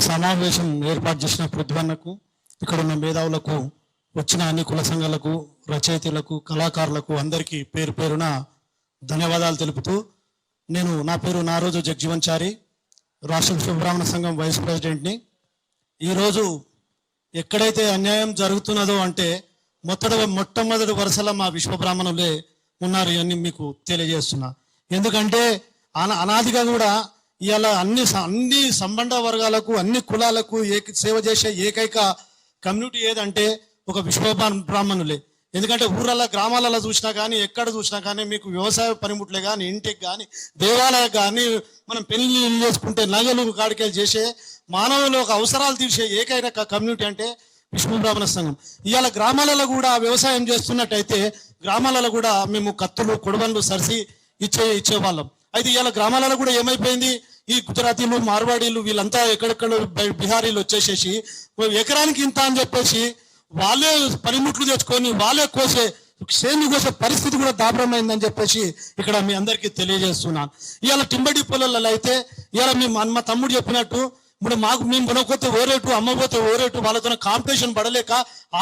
సమావేశం ఏర్పాటు చేసిన పృథ్వన్నకు, ఇక్కడ ఉన్న మేధావులకు, వచ్చిన అన్ని కుల సంఘాలకు, రచయితలకు, కళాకారులకు అందరికీ పేరు పేరున ధన్యవాదాలు తెలుపుతూ, నా పేరు నారోజు జగ్జీవన్చారి, రాష్ట్ర విశ్వబ్రాహ్మణ సంఘం వైస్ ప్రెసిడెంట్ని. ఈరోజు ఎక్కడైతే అన్యాయం జరుగుతున్నదో అంటే మొట్టమొదటి వరుసలో మా విశ్వబ్రాహ్మణులే ఉన్నారు అని మీకు తెలియజేస్తున్నా. ఎందుకంటే అనాదిగా కూడా ఇవాళ అన్ని సంబంధ వర్గాలకు, అన్ని కులాలకు సేవ చేసే ఏకైక కమ్యూనిటీ ఏదంటే ఒక విశ్వబ్రాహ్మణులే. ఎందుకంటే ఊరల్లో గ్రామాలలో చూసినా కానీ, ఎక్కడ చూసినా కానీ మీకు వ్యవసాయ పనిముట్లే కానీ, ఇంటికి కానీ, దేవాలయం కానీ, మనం పెళ్లి చేసుకుంటే నగలు కాడికెళ్ళి చేసే మానవులు ఒక అవసరాలు తీర్చే ఏకైక కమ్యూనిటీ అంటే విశ్వబ్రాహ్మణ సంఘం. ఇవాళ గ్రామాలలో కూడా వ్యవసాయం చేస్తున్నట్టయితే గ్రామాలలో కూడా మేము కత్తులు, కొడవన్లు సరిసి ఇచ్చేవాళ్ళం. అయితే ఇవాళ గ్రామాలలో కూడా ఏమైపోయింది, ఈ గుజరాతీలు, మార్వాడీలు వీళ్ళంతా ఎక్కడెక్కడ బిహారీలు వచ్చేసేసి ఎకరానికి ఇంత అని చెప్పేసి వాళ్ళే పనిముట్లు తెచ్చుకొని వాళ్ళే సేను కోసే పరిస్థితి కూడా దారుణమైందని చెప్పేసి ఇక్కడ మీ అందరికీ తెలియజేస్తున్నాను. ఇవాళ టింబడి పొలాలలో అయితే ఇవాళ మా తమ్ముడు చెప్పినట్టు ఇప్పుడు మేము కొనకపోతే ఓ రేటు, అమ్మపోతే ఓ రేటు, వాళ్ళతో కాంపిటీషన్ పడలేక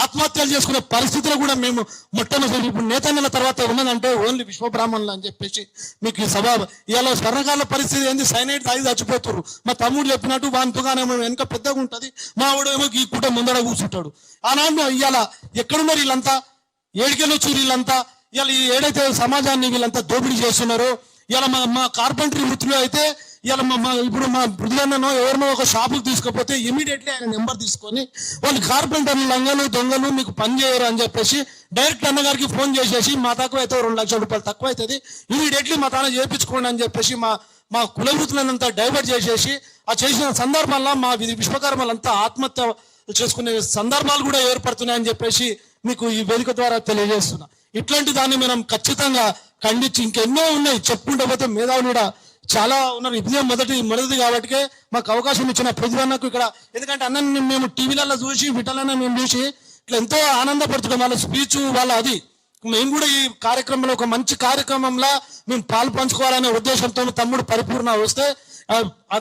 ఆత్మహత్యలు చేసుకునే పరిస్థితిలో కూడా మేము మొట్టమొదటి ఇప్పుడు నేతన్నల తర్వాత ఉన్నదంటే ఓన్లీ విశ్వబ్రాహ్మణులు అని చెప్పేసి మీకు ఈ సభ. ఇవాళ స్వర్ణకాల పరిస్థితి ఏంది, సైనైడ్ తాగి చచ్చిపోతారు. మా తమ్ముడు చెప్పినట్టు వానితోగానే వెనక పెద్దగా ఉంటుంది, మా వాడేమో ఈ కూట ముందర కూర్చుంటాడు. ఆనాడు ఇవాళ ఎక్కడున్నారు వీళ్ళంతా, ఏడికెళ్ళి వచ్చి వీళ్ళంతా ఇవాళ ఏడైతే సమాజాన్ని వీళ్ళంతా దోపిడీ చేస్తున్నారో. ఇవాళ మా కార్పెంటరీ వృత్తిలో అయితే ఇవాళ ఇప్పుడు మా బృదులన్నో ఎవరినో ఒక షాపుకి తీసుకపోతే ఇమీడియట్లీ ఆయన నెంబర్ తీసుకొని వాళ్ళు కార్పెంటర్లు, లంగలు, దొంగలు మీకు పని చేయరు అని చెప్పేసి డైరెక్ట్ అన్నగారికి ఫోన్ చేసేసి మా తక్కువ అయితే 2 లక్షల రూపాయలు తక్కువ అవుతుంది, ఇమీడియట్లీ మా తాను చేయించుకోండి అని చెప్పేసి మా కుల వృత్తులంతా డైవర్ట్ చేసేసి ఆ చేసిన సందర్భాల్లో మా విశ్వకర్మలంతా ఆత్మహత్య చేసుకునే సందర్భాలు కూడా ఏర్పడుతున్నాయని చెప్పేసి మీకు ఈ వేదిక ద్వారా తెలియజేస్తున్నా. ఇట్లాంటి దాన్ని మనం ఖచ్చితంగా ఖండించి ఇంకెన్నో ఉన్నాయి చెప్పుకుంటూ పోతే మేధావులు కూడా చాలా ఉన్నారు. ఇదే మొదటిది కాబట్టి మాకు అవకాశం ఇచ్చిన పృథ్వన్నకు ఇక్కడ, ఎందుకంటే అన్న మేము టీవీలలో చూసి విటలన్న మేము చూసి ఇట్లా ఎంతో ఆనందపడుతున్నాం. వాళ్ళ స్పీచ్ వాళ్ళ అది మేము కూడా ఈ కార్యక్రమంలో ఒక మంచి కార్యక్రమంలో మేము పాలు పంచుకోవాలనే ఉద్దేశంతో తమ్ముడు పరిపూర్ణ వస్తే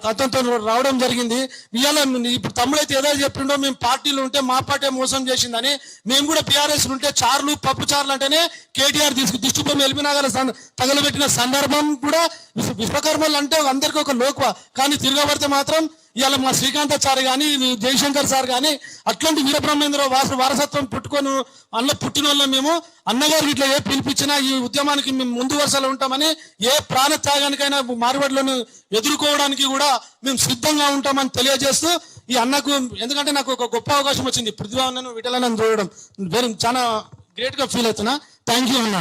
అతనితో రావడం జరిగింది. ఇవాళ ఇప్పుడు తమ్ముడైతే ఏదో చెప్పిండో మేము పార్టీలు ఉంటే మా పార్టీ మోసం చేసిందని, మేము కూడా బీఆర్ఎస్ ఉంటే చార్లు, పప్పు చార్లు అంటేనే కేటీఆర్ దిష్టిబొమ్మ ఎల్బీనగర్ తగలబెట్టిన సందర్భం కూడా విశ్వకర్మలు అంటే అందరికీ ఒక లోకువ. కానీ తిరగబడితే మాత్రం ఇవాళ మా శ్రీకాంతాచారి కానీ, జయశంకర్ సార్ కానీ అట్లాంటి వీరబ్రహ్మేంద్ర వారసత్వం పుట్టుకొని అందులో పుట్టిన వాళ్ళం మేము. అన్నగారు ఇట్లా ఏ పిలిపించినా ఈ ఉద్యమానికి మేము ముందు వరుసలో ఉంటామని, ఏ ప్రాణ త్యాగానికైనా మార్వాడిలను ఎదుర్కోవడానికి కూడా మేము సిద్ధంగా ఉంటామని తెలియజేస్తూ ఈ అన్నకు, ఎందుకంటే నాకు ఒక గొప్ప అవకాశం వచ్చింది పృథ్వన్నను విఠలన్నను చూడడం, చాలా గ్రేట్గా ఫీల్ అవుతున్నా. థ్యాంక్ యూ అన్న.